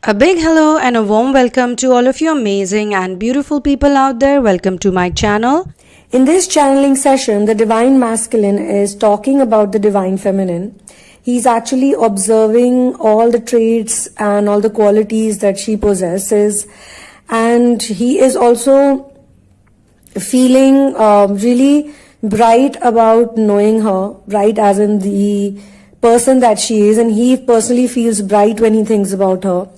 A big hello and a warm welcome to all of you amazing and beautiful people out there. Welcome to my channel. In this channeling session, the Divine Masculine is talking about the Divine Feminine. He's actually observing all the traits and all the qualities that she possesses. And he is also feeling really bright about knowing her, bright as in the person that she is. And he personally feels bright when he thinks about her.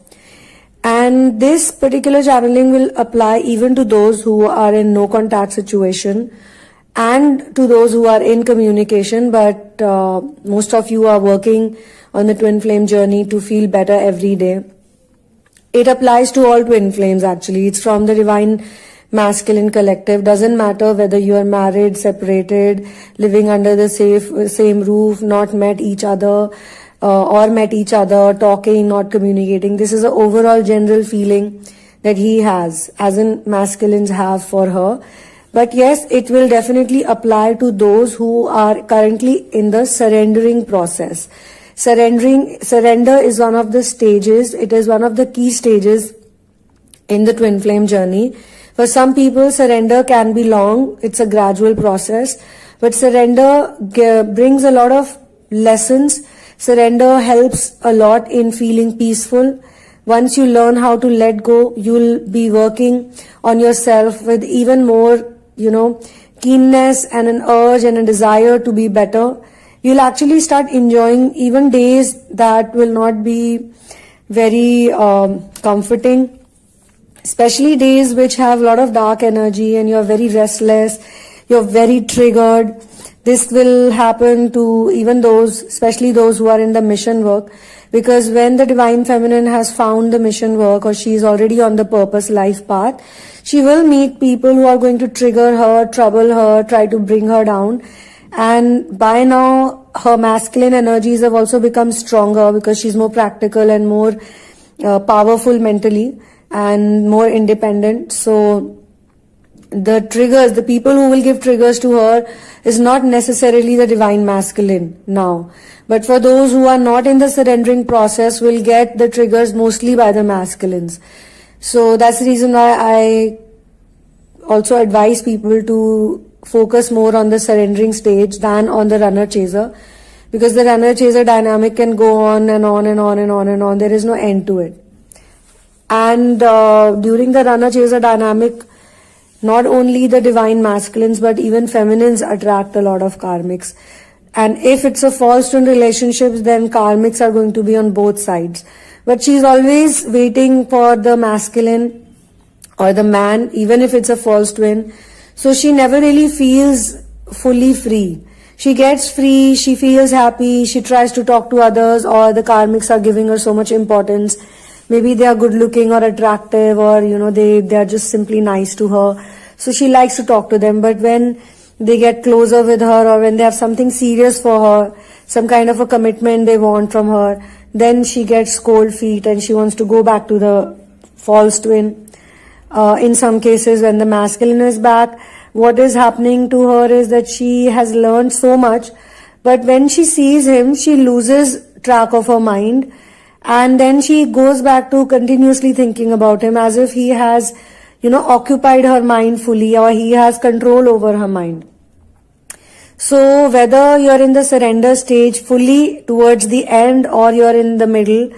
And this particular channeling will apply even to those who are in no contact situation and to those who are in communication, but most of you are working on the twin flame journey to feel better every day. It applies to all twin flames actually. It's from the Divine Masculine Collective. Doesn't matter whether you are married, separated, living under the same roof, not met each other, or met each other, talking, not communicating. This is an overall general feeling that he has, as in masculines have for her. But yes, it will definitely apply to those who are currently in the surrendering process. Surrender is one of the stages. It is one of the key stages in the twin flame journey. For some people, surrender can be long. It's a gradual process. But surrender brings a lot of lessons. Surrender helps a lot in feeling peaceful. Once you learn how to let go, you'll be working on yourself with even more, keenness and an urge and a desire to be better. You'll actually start enjoying even days that will not be very comforting, especially days which have a lot of dark energy and you're very restless, you're very triggered. This will happen to even those, especially those who are in the mission work, because when the Divine Feminine has found the mission work or she is already on the purpose life path, she will meet people who are going to trigger her, trouble her, try to bring her down. And by now, her masculine energies have also become stronger because she's more practical and more powerful mentally and more independent. So the triggers, the people who will give triggers to her is not necessarily the Divine Masculine now. But for those who are not in the surrendering process will get the triggers mostly by the masculines. So that's the reason why I also advise people to focus more on the surrendering stage than on the runner chaser. Because the runner chaser dynamic can go on and on and on and on and on. There is no end to it. And during the runner chaser dynamic, not only the divine masculines but even feminines attract a lot of karmics. And if it's a false twin relationships, then karmics are going to be on both sides. But she's always waiting for the masculine or the man, even if it's a false twin. So she never really feels fully free. She gets free, she feels happy, she tries to talk to others, or the karmics are giving her so much importance. Maybe they are good looking or attractive, or they are just simply nice to her. So she likes to talk to them. But when they get closer with her, or when they have something serious for her, some kind of a commitment they want from her, then she gets cold feet and she wants to go back to the false twin. In some cases, when the masculine is back, what is happening to her is that she has learned so much, but when she sees him, she loses track of her mind. And then she goes back to continuously thinking about him as if he has, occupied her mind fully, or he has control over her mind. So whether you're in the surrender stage fully towards the end or you're in the middle,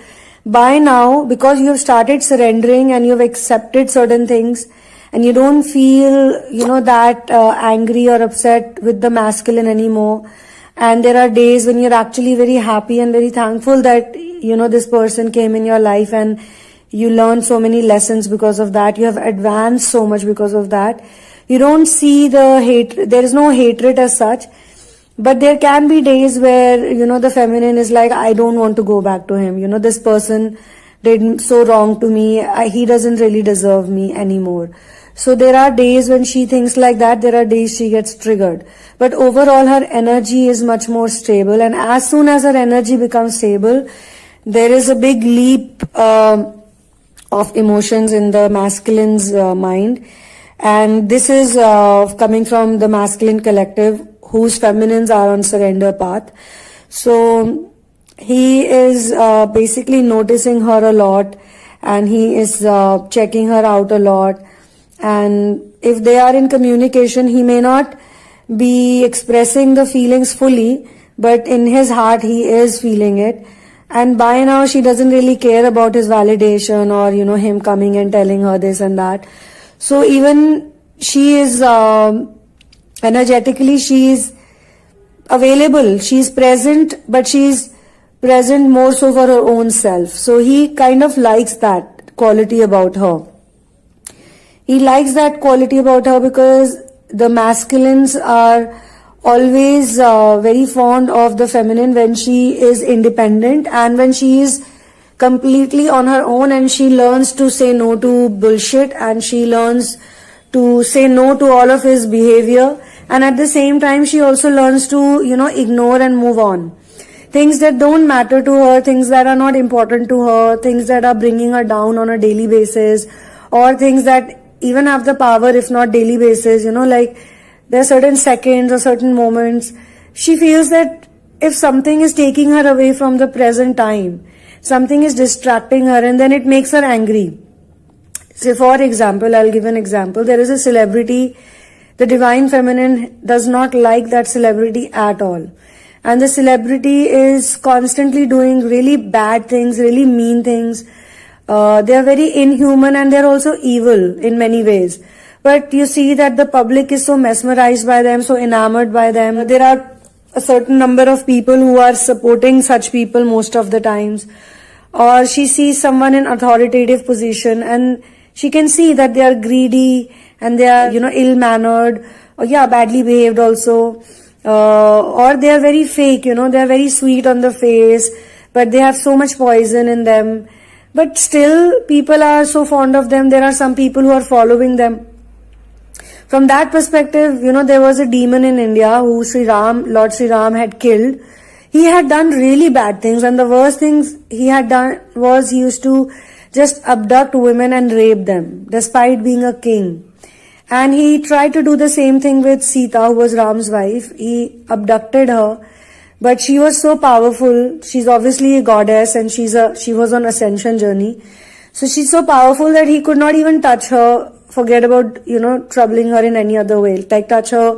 by now, because you've started surrendering and you've accepted certain things and you don't feel, that angry or upset with the masculine anymore. And there are days when you're actually very happy and very thankful that, this person came in your life and you learned so many lessons because of that. You have advanced so much because of that. You don't see the hate. There is no hatred as such. But there can be days where, the feminine is like, I don't want to go back to him. This person did so wrong to me. He doesn't really deserve me anymore. So there are days when she thinks like that, there are days she gets triggered. But overall her energy is much more stable, and as soon as her energy becomes stable, there is a big leap of emotions in the masculine's mind. And this is coming from the masculine collective whose feminines are on surrender path. So he is basically noticing her a lot and he is checking her out a lot. And if they are in communication, he may not be expressing the feelings fully, but in his heart he is feeling it. And by now she doesn't really care about his validation or, him coming and telling her this and that. So even she is energetically, she is available, she is present, but she is present more so for her own self. So he kind of likes that quality about her. He likes that quality about her because the masculines are always very fond of the feminine when she is independent and when she is completely on her own, and she learns to say no to bullshit, and she learns to say no to all of his behavior, and at the same time she also learns to ignore and move on. Things that don't matter to her, things that are not important to her, things that are bringing her down on a daily basis, or things that even have the power, if not daily basis, like there are certain seconds or certain moments, she feels that if something is taking her away from the present time, something is distracting her, and then it makes her angry. Say for example, I'll give an example. There is a celebrity, the divine feminine does not like that celebrity at all. And the celebrity is constantly doing really bad things, really mean things. They are very inhuman, and they're also evil in many ways. But you see that the public is so mesmerized by them, so enamored by them. There are a certain number of people who are supporting such people most of the times. Or she sees someone in authoritative position and she can see that they are greedy and they are, ill-mannered, or badly behaved also. Or they are very fake, they are very sweet on the face, but they have so much poison in them. But still, people are so fond of them. There are some people who are following them. From that perspective, there was a demon in India who Lord Sri Ram had killed. He had done really bad things, and the worst things he had done was he used to just abduct women and rape them, despite being a king. And he tried to do the same thing with Sita, who was Ram's wife. He abducted her, but she was so powerful. She's obviously a goddess, and she was on ascension journey. So she's so powerful that he could not even touch her, forget about, troubling her in any other way, like touch her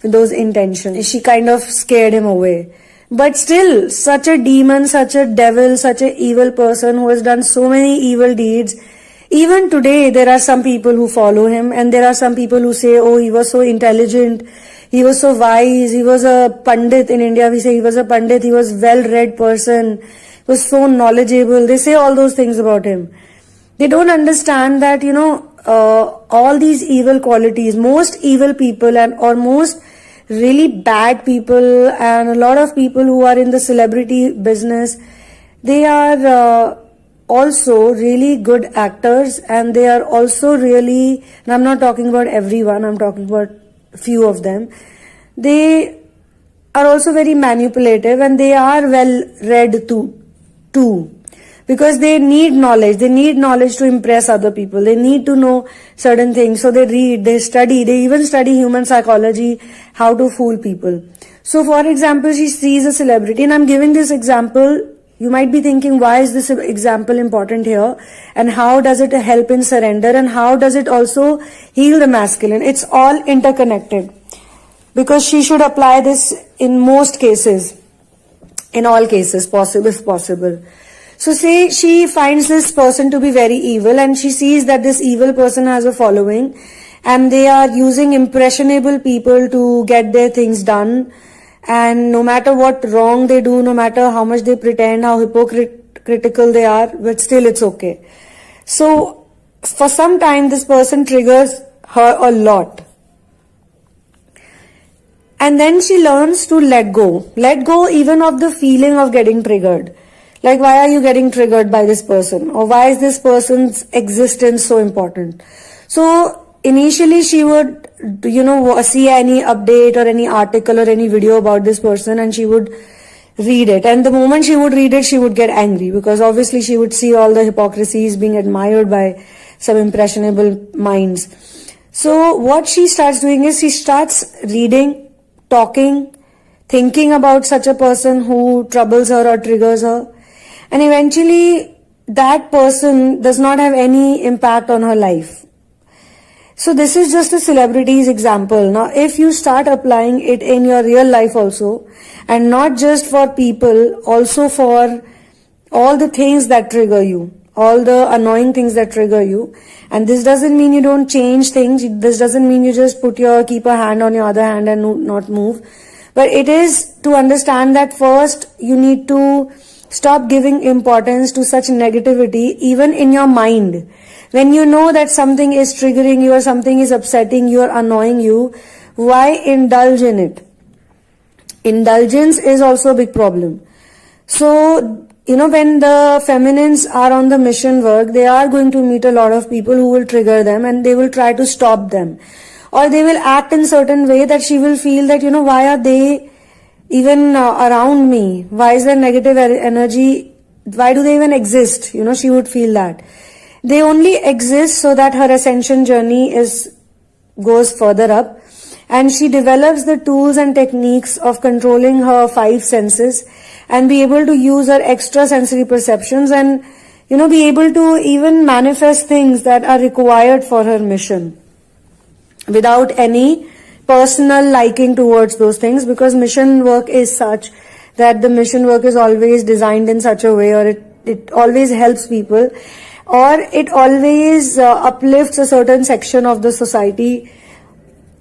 with those intentions. She kind of scared him away. But still, such a demon, such a devil, such an evil person who has done so many evil deeds. Even today, there are some people who follow him, and there are some people who say, oh, he was so intelligent, he was so wise, he was a pandit. In India, we say he was a pandit, he was well-read person, he was so knowledgeable. They say all those things about him. They don't understand that, all these evil qualities, most evil people or most really bad people and a lot of people who are in the celebrity business, they are also really good actors, and they are also really, and I'm not talking about everyone, I'm talking about few of them, they are also very manipulative, and they are well read too. Because they need knowledge to impress other people. They need to know certain things. So they read, they study, they even study human psychology, how to fool people. So for example, she sees a celebrity, and I'm giving this example. You might be thinking, why is this example important here? And how does it help in surrender? And how does it also heal the masculine? It's all interconnected. Because she should apply this in most cases, in all cases, if possible. So say she finds this person to be very evil, and she sees that this evil person has a following, and they are using impressionable people to get their things done, and no matter what wrong they do, no matter how much they pretend, how hypocritical they are, but still it's okay. So for some time this person triggers her a lot. And then she learns to let go even of the feeling of getting triggered. Like, why are you getting triggered by this person? Or why is this person's existence so important? So initially she would, see any update or any article or any video about this person, and she would read it. And the moment she would read it, she would get angry, because obviously she would see all the hypocrisies being admired by some impressionable minds. So what she starts doing is she starts reading, talking, thinking about such a person who troubles her or triggers her. And eventually that person does not have any impact on her life. So this is just a celebrity's example. Now, if you start applying it in your real life also, and not just for people, also for all the things that trigger you, all the annoying things that trigger you. And this doesn't mean you don't change things. This doesn't mean you just keep a hand on your other hand and not move. But it is to understand that first you need to stop giving importance to such negativity, even in your mind. When you know that something is triggering you or something is upsetting you or annoying you, why indulge in it? Indulgence is also a big problem. So, when the feminines are on the mission work, they are going to meet a lot of people who will trigger them and they will try to stop them. Or they will act in certain way that she will feel that, why are they even around me? Why is there negative energy? Why do they even exist? She would feel that. They only exist so that her ascension journey goes further up, and she develops the tools and techniques of controlling her 5 senses and be able to use her extra sensory perceptions and, be able to even manifest things that are required for her mission without any personal liking towards those things, because mission work is such that the mission work is always designed in such a way, or it always helps people, or it always uplifts a certain section of the society.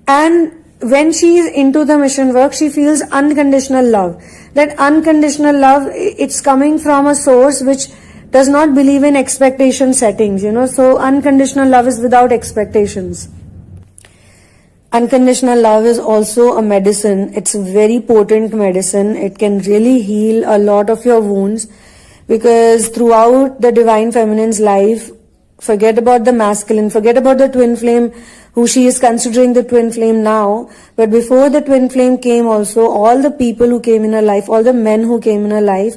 And when she is into the mission work, she feels unconditional love. That unconditional love, it's coming from a source which does not believe in expectation settings, so unconditional love is without expectations. Unconditional love is also a medicine. It's a very potent medicine. It can really heal a lot of your wounds, because throughout the divine feminine's life, forget about the masculine, forget about the twin flame, who she is considering the twin flame now, but before the twin flame came also, all the people who came in her life, all the men who came in her life,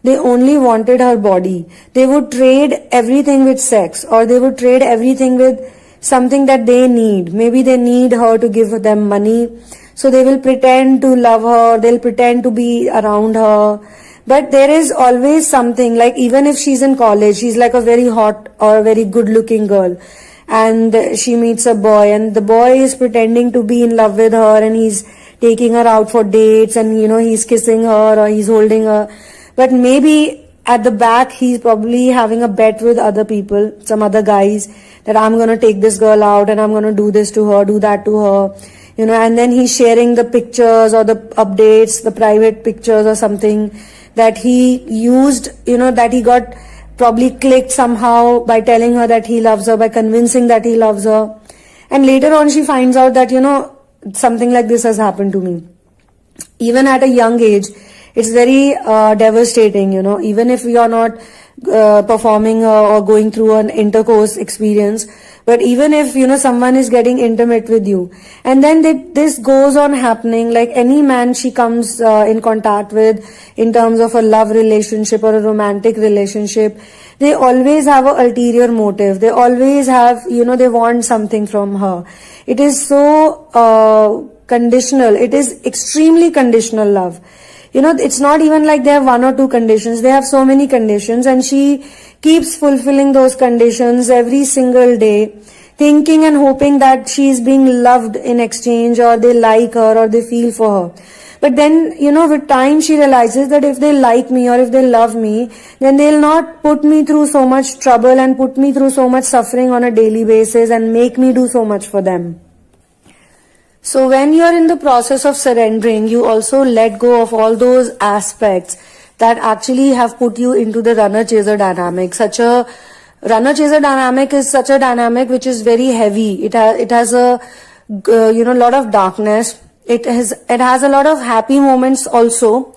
they only wanted her body. They would trade everything with sex, or they would trade everything with something that they need. Maybe they need her to give them money, so they will pretend to love her, they'll pretend to be around her. But there is always something, like even if she's in college, she's like a very hot or a very good looking girl, and she meets a boy, and the boy is pretending to be in love with her, and he's taking her out for dates, and he's kissing her or he's holding her. But maybe at the back, he's probably having a bet with other people, some other guys, that I'm going to take this girl out and I'm going to do this to her, do that to her, and then he's sharing the pictures or the updates, the private pictures or something that he used, that he got probably clicked somehow by telling her that he loves her, by convincing that he loves her. And later on she finds out that, something like this has happened to me. Even at a young age, it's very devastating, even if you're not performing or going through an intercourse experience. But even if, someone is getting intimate with you, and then this goes on happening, like any man she comes in contact with in terms of a love relationship or a romantic relationship, they always have an ulterior motive. They always have, they want something from her. It is so conditional. It is extremely conditional love. It's not even like they have 1 or 2 conditions. They have so many conditions, and she keeps fulfilling those conditions every single day, thinking and hoping that she is being loved in exchange, or they like her, or they feel for her. But then, with time she realizes that if they like me or if they love me, then they'll not put me through so much trouble and put me through so much suffering on a daily basis and make me do so much for them. So when you're in the process of surrendering, you also let go of all those aspects that actually have put you into the runner-chaser dynamic. Such a runner-chaser dynamic is such a dynamic which is very heavy. It has a lot of darkness. It has a lot of happy moments also,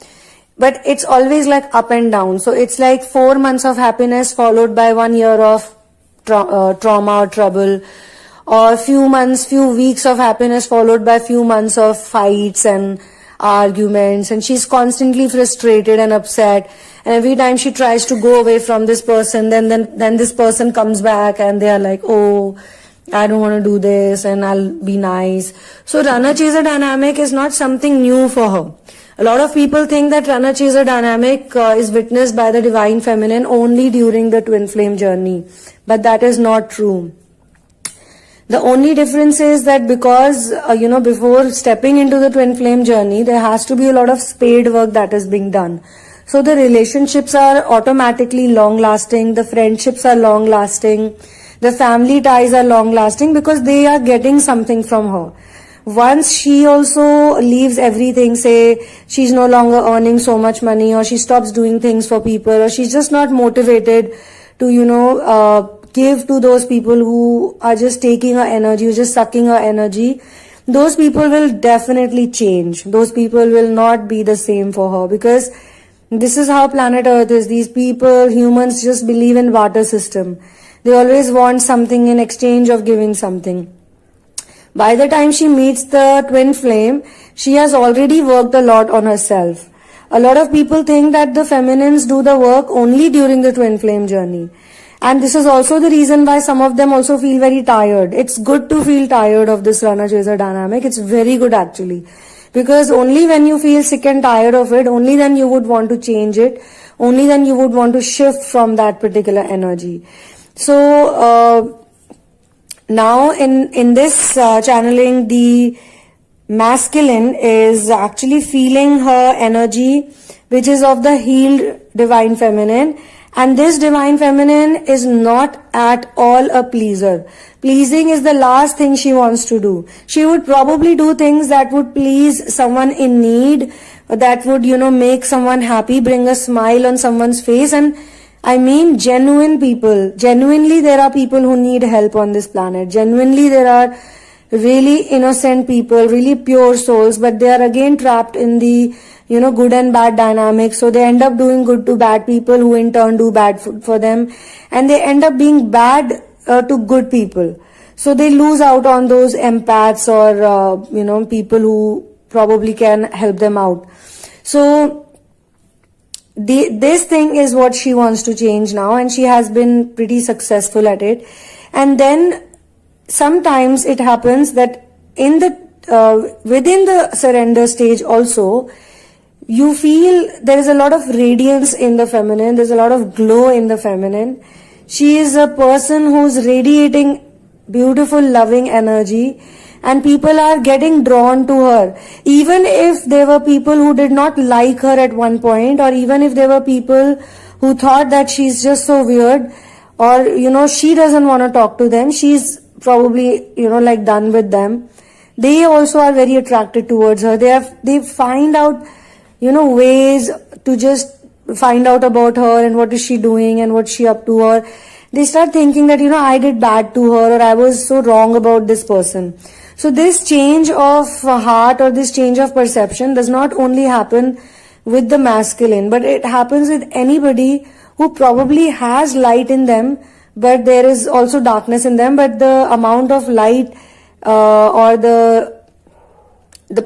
but it's always like up and down. So it's like 4 months of happiness followed by 1 year of trauma or trouble, or few weeks of happiness followed by few months of fights and arguments, and she's constantly frustrated and upset, and every time she tries to go away from this person, then this person comes back and they are like, oh, I don't want to do this and I'll be nice. So runner chaser dynamic is not something new for her. A lot of people think that runner chaser dynamic is witnessed by the divine feminine only during the twin flame journey, but that is not true. The only difference is that because, before stepping into the twin flame journey, there has to be a lot of spade work that is being done. So the relationships are automatically long lasting, the friendships are long lasting, the family ties are long lasting because they are getting something from her. Once she also leaves everything, say she's no longer earning so much money, or she stops doing things for people, or she's just not motivated to, give to those people who are just taking her energy, who are just sucking her energy, those people will definitely change. Those people will not be the same for her, because this is how planet Earth is. These people, humans, just believe in barter system. They always want something in exchange of giving something. By the time she meets the twin flame, she has already worked a lot on herself. A lot of people think that the feminines do the work only during the twin flame journey. And this is also the reason why some of them also feel very tired. It's good to feel tired of this runner chaser dynamic. It's very good actually. Because only when you feel sick and tired of it, only then you would want to change it. Only then you would want to shift from that particular energy. So, now in this channeling, the masculine is actually feeling her energy, which is of the healed divine feminine. And this divine feminine is not at all a pleaser. Pleasing is the last thing she wants to do. She would probably do things that would please someone in need, that would, make someone happy, bring a smile on someone's face. And I mean genuine people. Genuinely there are people who need help on this planet. Genuinely there are really innocent people, really pure souls, but they are again trapped in the good and bad dynamics. So they end up doing good to bad people, who in turn do bad for them. And they end up being bad to good people. So they lose out on those empaths or, people who probably can help them out. So this thing is what she wants to change now, and she has been pretty successful at it. And then sometimes it happens that in the within the surrender stage also, you feel there is a lot of radiance in the feminine, there's a lot of glow in the feminine. She is a person who's radiating beautiful, loving energy, and people are getting drawn to her. Even if there were people who did not like her at one point, or even if there were people who thought that she's just so weird, or, she doesn't want to talk to them, she's probably, done with them. They also are very attracted towards her. They find out ways to just find out about her and what is she doing and what's she up to, or they start thinking that, I did bad to her, or I was so wrong about this person. So this change of heart or this change of perception does not only happen with the masculine, but it happens with anybody who probably has light in them, but there is also darkness in them, but the amount of light or the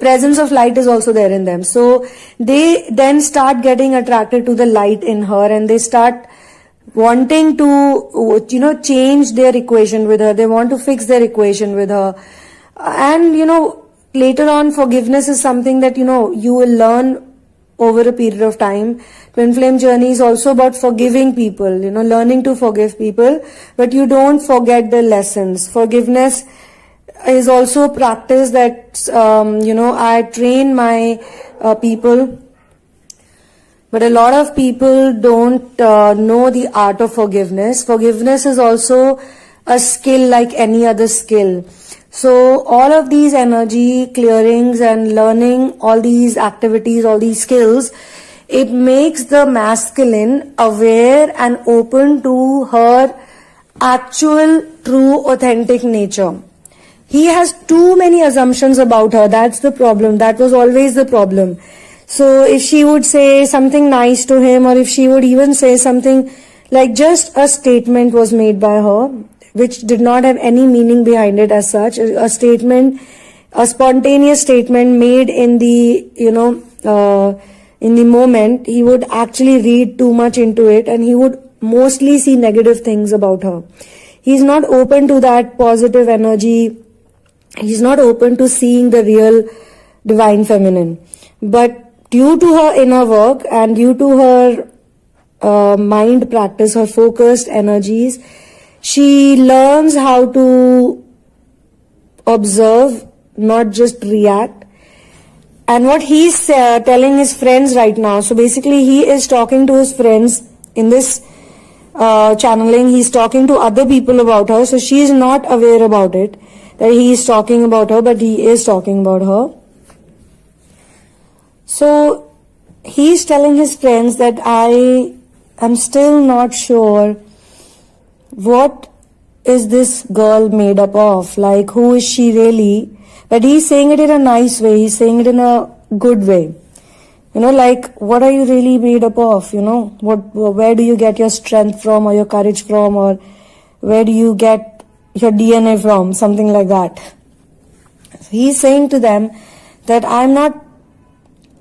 presence of light is also there in them. So they then start getting attracted to the light in her, and they start wanting to, change their equation with her. They want to fix their equation with her. And, later on, forgiveness is something that, you will learn over a period of time. Twin flame journey is also about forgiving people, learning to forgive people, but you don't forget the lessons. Forgiveness is also a practice that, I train my people, but a lot of people don't know the art of forgiveness. Forgiveness is also a skill like any other skill. So all of these energy clearings and learning all these activities, all these skills, it makes the masculine aware and open to her actual, true, authentic nature. He has too many assumptions about her. That's the problem. That was always the problem. So if she would say something nice to him, or if she would even say something like just a statement was made by her, which did not have any meaning behind it as such, a statement, a spontaneous statement made in the, in the moment, he would actually read too much into it, and he would mostly see negative things about her. He's not open to that positive energy. He's not open to seeing the real divine feminine. But due to her inner work and due to her mind practice, her focused energies, she learns how to observe, not just react. And what he's telling his friends right now, so basically he is talking to his friends in this channeling, he's talking to other people about her, so she is not aware about it, that he is talking about her, but he is talking about her. So he's telling his friends that I am still not sure what is this girl made up of, like who is she really? But he's saying it in a nice way, he's saying it in a good way. You know, like, what are you really made up of? You know, where do you get your strength from, or your courage from, or where do you get your DNA from? Something like that. He's saying to them that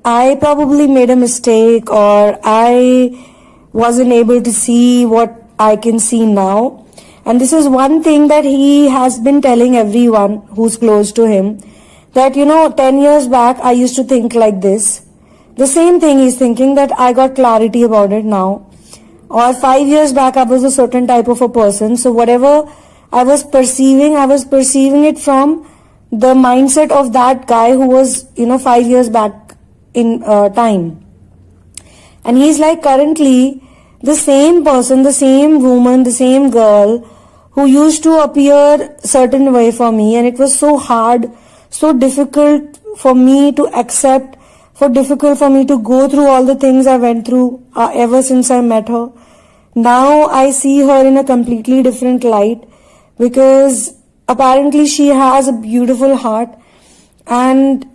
I probably made a mistake, or I wasn't able to see what I can see now. And this is one thing that he has been telling everyone who's close to him, that 10 years back I used to think like this. The same thing he's thinking, that I got clarity about it now. Or 5 years back I was a certain type of a person, so whatever I was perceiving it from the mindset of that guy who was 5 years back in time. And he's like, currently the same person, the same woman, the same girl who used to appear certain way for me, and it was so hard, so difficult for me to accept, so difficult for me to go through all the things I went through ever since I met her. Now I see her in a completely different light, because apparently she has a beautiful heart, and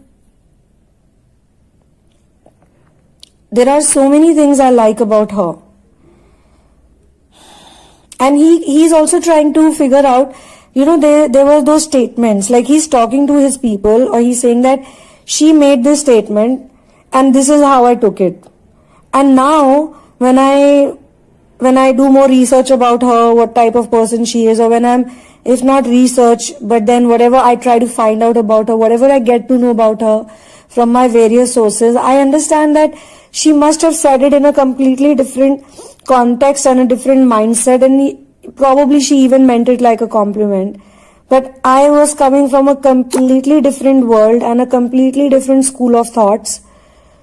there are so many things I like about her. And he's also trying to figure out, there were those statements, like he's talking to his people, or he's saying that she made this statement and this is how I took it. And now when I do more research about her, what type of person she is, or when I'm, if not research, but then whatever I try to find out about her, whatever I get to know about her from my various sources, I understand that she must have said it in a completely different context and a different mindset, and probably she even meant it like a compliment. But I was coming from a completely different world and a completely different school of thoughts.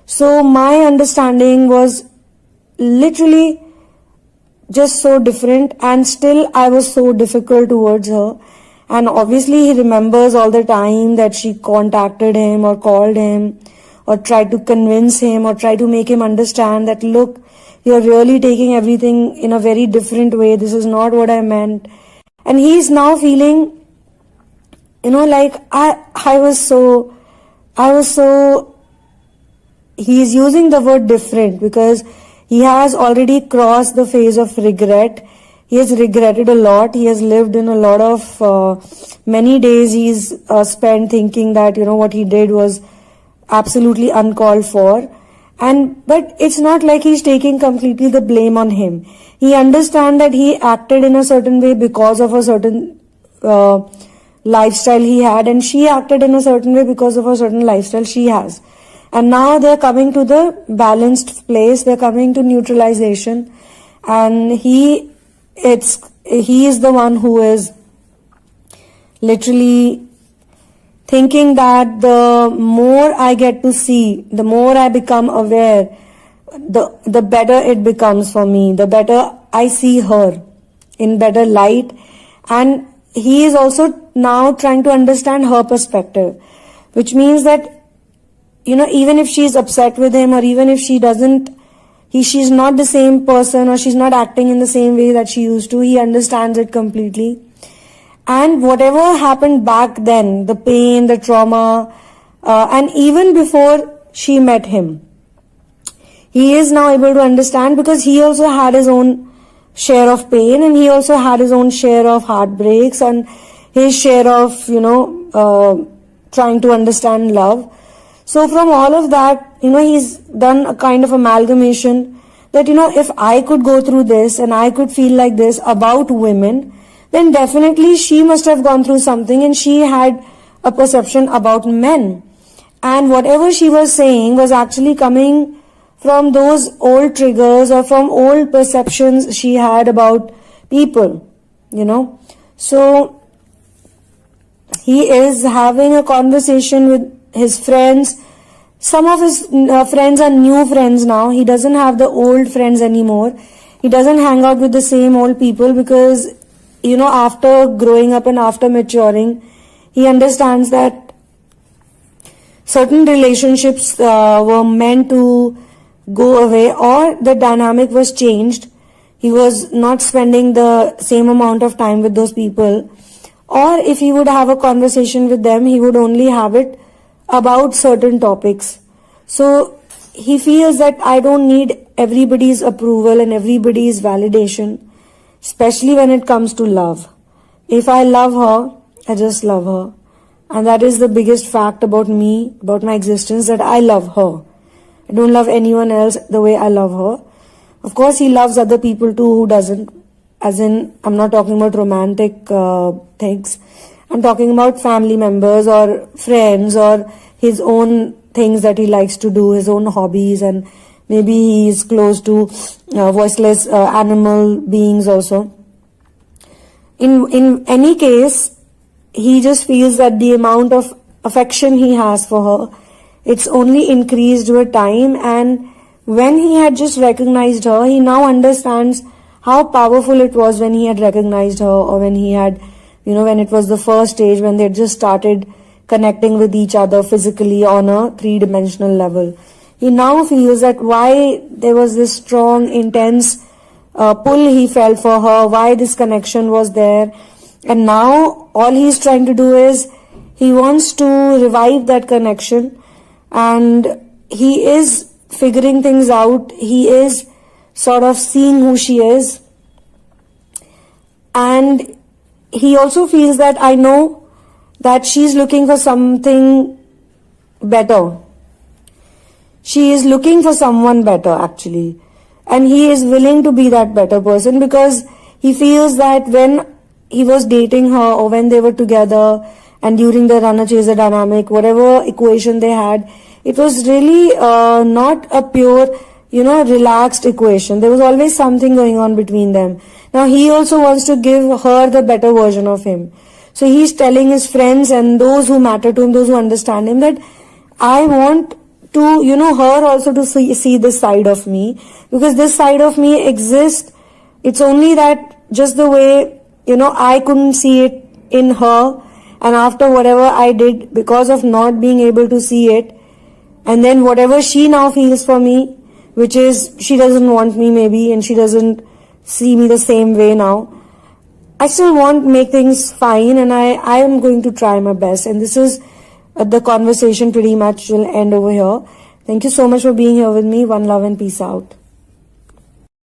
So my understanding was literally just so different, and still I was so difficult towards her. And obviously he remembers all the time that she contacted him or called him or tried to convince him or tried to make him understand that, look, you're really taking everything in a very different way. This is not what I meant. And he's now feeling, like I was so, he's using the word different because he has already crossed the phase of regret. He has regretted a lot. He has lived in a lot of, many days he's spent thinking that, what he did was absolutely uncalled for. But it's not like he's taking completely the blame on him. He understands that he acted in a certain way because of a certain lifestyle he had, and she acted in a certain way because of a certain lifestyle she has. And now they're coming to the balanced place, they're coming to neutralization, and he is the one who is literally thinking that the more I get to see, the more I become aware, the better it becomes for me, the better I see her in better light. And he is also now trying to understand her perspective, which means that, even if she's upset with him, or even if she doesn't, she's not the same person, or she's not acting in the same way that she used to, he understands it completely. And whatever happened back then, the pain, the trauma, and even before she met him, he is now able to understand, because he also had his own share of pain, and he also had his own share of heartbreaks, and his share of, trying to understand love. So from all of that, he's done a kind of amalgamation that, if I could go through this and I could feel like this about women, then definitely she must have gone through something, and she had a perception about men. And whatever she was saying was actually coming from those old triggers or from old perceptions she had about people, you know. So he is having a conversation with his friends. Some of his friends are new friends now. He doesn't have the old friends anymore. He doesn't hang out with the same old people because, you know, after growing up and after maturing, he understands that certain relationships were meant to go away, or the dynamic was changed. He was not spending the same amount of time with those people, or if he would have a conversation with them, he would only have it about certain topics. So he feels that I don't need everybody's approval and everybody's validation, especially when it comes to love. If I love her, I just love her. And that is the biggest fact about me, about my existence, that I love her. I don't love anyone else the way I love her. Of course, he loves other people too who doesn't. As in, I'm not talking about romantic things. I'm talking about family members or friends or his own things that he likes to do, his own hobbies, and maybe he is close to voiceless animal beings also. In any case, he just feels that the amount of affection he has for her, it's only increased with time, and when he had just recognized her, he now understands how powerful it was when he had recognized her, or when he had, you know, when it was the first stage, when they just started connecting with each other physically on a three-dimensional level. He now feels that why there was this strong, intense pull he felt for her, why this connection was there. And now all he's trying to do is he wants to revive that connection, and he is figuring things out. He is sort of seeing who she is, and he also feels that I know that she's looking for something better. She is looking for someone better actually, and he is willing to be that better person, because he feels that when he was dating her or when they were together and during the runner-chaser dynamic, whatever equation they had, it was really not a pure, you know, relaxed equation. There was always something going on between them. Now he also wants to give her the better version of him. So he's telling his friends and those who matter to him, those who understand him, that I want to, you know, her also to see this side of me, because this side of me exists. It's only that just the way, you know, I couldn't see it in her, and after whatever I did because of not being able to see it, and then whatever she now feels for me, which is she doesn't want me maybe, and she doesn't see me the same way now, I still want to make things fine, and I am going to try my best. And this is the conversation pretty much will end over here. Thank you so much for being here with me. One love and peace out.